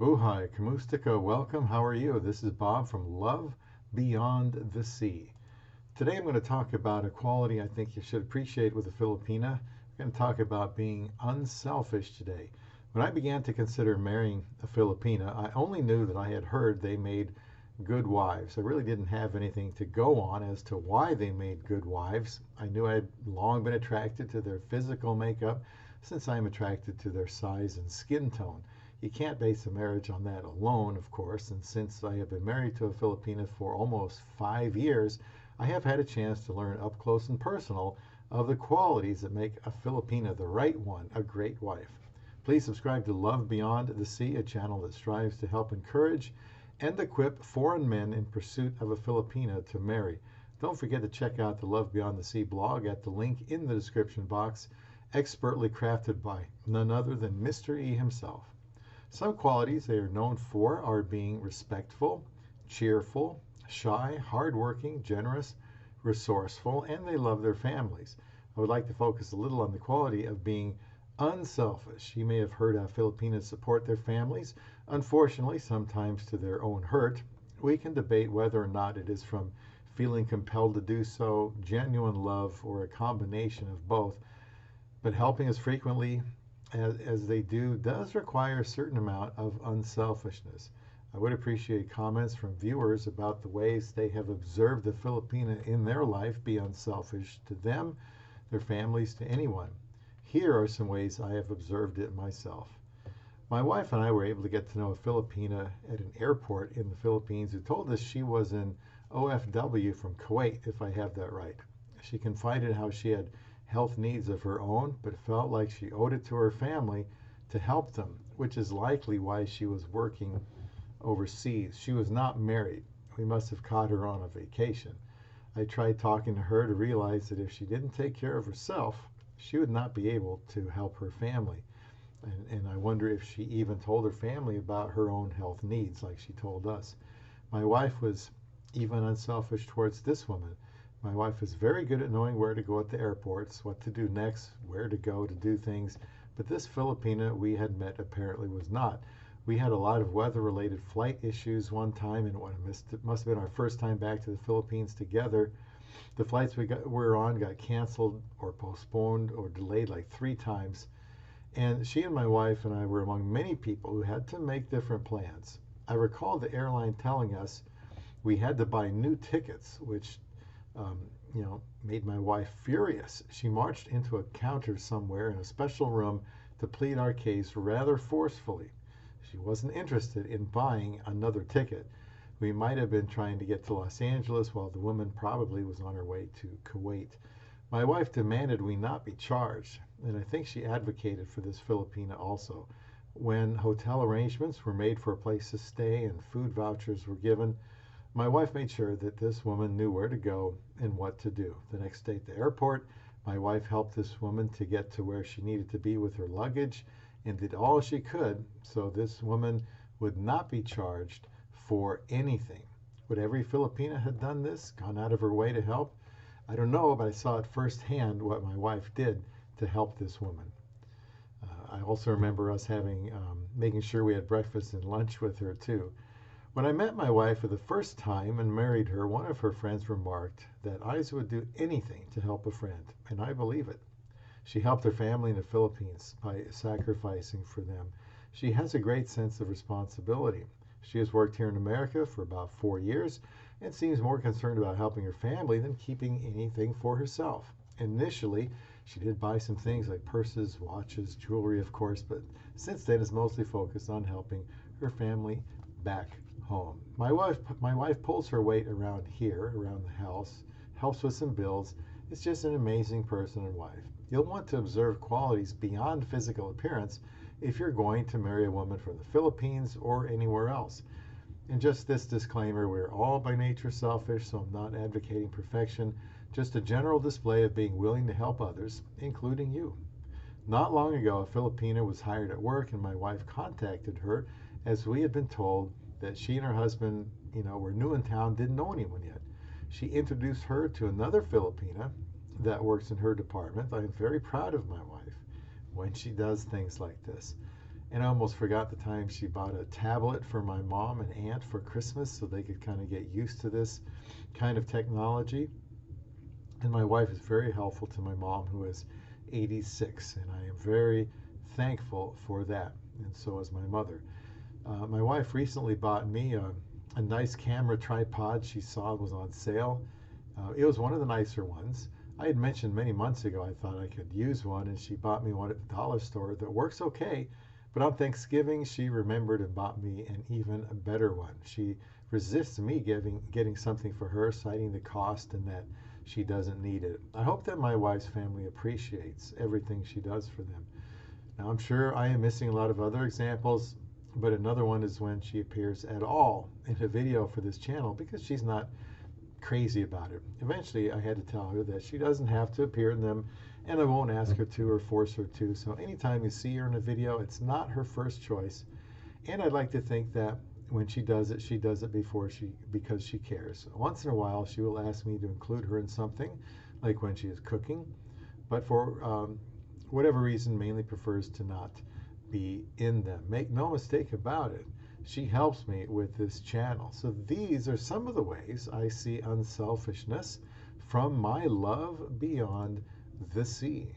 Mabuhay, Kamustika, welcome. How are you? This is Bob from Love Beyond the Sea. Today I'm going to talk about a quality I think you should appreciate with a Filipina. We're going to talk about being unselfish today. When I began to consider marrying a Filipina, I only knew that I had heard they made good wives. I really didn't have anything to go on as to why they made good wives. I knew I had long been attracted to their physical makeup since I'm attracted to their size and skin tone. You can't base a marriage on that alone, of course, and since I have been married to a Filipina for almost 5 years, I have had a chance to learn up close and personal of the qualities that make a Filipina, the right one, a great wife. Please subscribe to Love Beyond the Sea, a channel that strives to help encourage and equip foreign men in pursuit of a Filipina to marry. Don't forget to check out the Love Beyond the Sea blog at the link in the description box, expertly crafted by none other than Mr. E himself. Some qualities they are known for are being respectful, cheerful, shy, hardworking, generous, resourceful, and they love their families. I would like to focus a little on the quality of being unselfish. You may have heard how Filipinos support their families. Unfortunately, sometimes to their own hurt. We can debate whether or not it is from feeling compelled to do so, genuine love, or a combination of both. But helping as frequently as they do does require a certain amount of unselfishness. I would appreciate comments from viewers about the ways they have observed the Filipina in their life be unselfish to them, their families, to anyone. Here are some ways I have observed it myself. My wife and I were able to get to know a Filipina at an airport in the Philippines who told us she was an OFW from Kuwait, if I have that right. She confided how she had health needs of her own, but felt like she owed it to her family to help them, which is likely why she was working overseas. She was not married. We must have caught her on a vacation. I tried talking to her to realize that if she didn't take care of herself, she would not be able to help her family. And I wonder if she even told her family about her own health needs like she told us. My wife was even unselfish towards this woman. My wife is very good at knowing where to go at the airports, what to do next, where to go to do things, but this Filipina we had met apparently was not. We had a lot of weather-related flight issues one time, and it must have been our first time back to the Philippines together. The flights we were on got canceled or postponed or delayed like 3 times, and she and my wife and I were among many people who had to make different plans. I recall the airline telling us we had to buy new tickets, which made my wife furious. She marched into a counter somewhere in a special room to plead our case rather forcefully. She wasn't interested in buying another ticket. We might have been trying to get to Los Angeles while the woman probably was on her way to Kuwait. My wife demanded we not be charged, and I think she advocated for this Filipina also. When hotel arrangements were made for a place to stay and food vouchers were given, my wife made sure that this woman knew where to go and what to do. The next day at the airport, my wife helped this woman to get to where she needed to be with her luggage and did all she could so this woman would not be charged for anything. Would every Filipina have done this, gone out of her way to help? I don't know, but I saw it firsthand what my wife did to help this woman. I also remember us making sure we had breakfast and lunch with her too. When I met my wife for the first time and married her, one of her friends remarked that I would do anything to help a friend, and I believe it. She helped her family in the Philippines by sacrificing for them. She has a great sense of responsibility. She has worked here in America for about 4 years and seems more concerned about helping her family than keeping anything for herself. Initially, she did buy some things like purses, watches, jewelry, of course, but since then is mostly focused on helping her family back home. My wife pulls her weight around here, around the house, helps with some bills. It's just an amazing person and wife. You'll want to observe qualities beyond physical appearance if you're going to marry a woman from the Philippines or anywhere else. And just this disclaimer, we're all by nature selfish, so I'm not advocating perfection, just a general display of being willing to help others, including you. Not long ago, a Filipina was hired at work and my wife contacted her as we had been told that she and her husband, were new in town, didn't know anyone yet. She introduced her to another Filipina that works in her department. I am very proud of my wife when she does things like this. And I almost forgot the time she bought a tablet for my mom and aunt for Christmas so they could kind of get used to this kind of technology. And my wife is very helpful to my mom, who is 86, and I am very thankful for that. And so is my mother. My wife recently bought me a nice camera tripod she saw was on sale. It was one of the nicer ones. I had mentioned many months ago I thought I could use one, and she bought me one at the dollar store that works okay. But on Thanksgiving, she remembered and bought me an even better one. She resists me getting something for her, citing the cost and that she doesn't need it. I hope that my wife's family appreciates everything she does for them. Now, I'm sure I am missing a lot of other examples, but another one is when she appears at all in a video for this channel because she's not crazy about it. Eventually, I had to tell her that she doesn't have to appear in them, and I won't ask her to or force her to. So anytime you see her in a video, it's not her first choice. And I'd like to think that when she does it because she cares. Once in a while, she will ask me to include her in something, like when she is cooking, but for whatever reason, mainly prefers to not be in them. Make no mistake about it, she helps me with this channel. So these are some of the ways I see unselfishness from my love beyond the sea.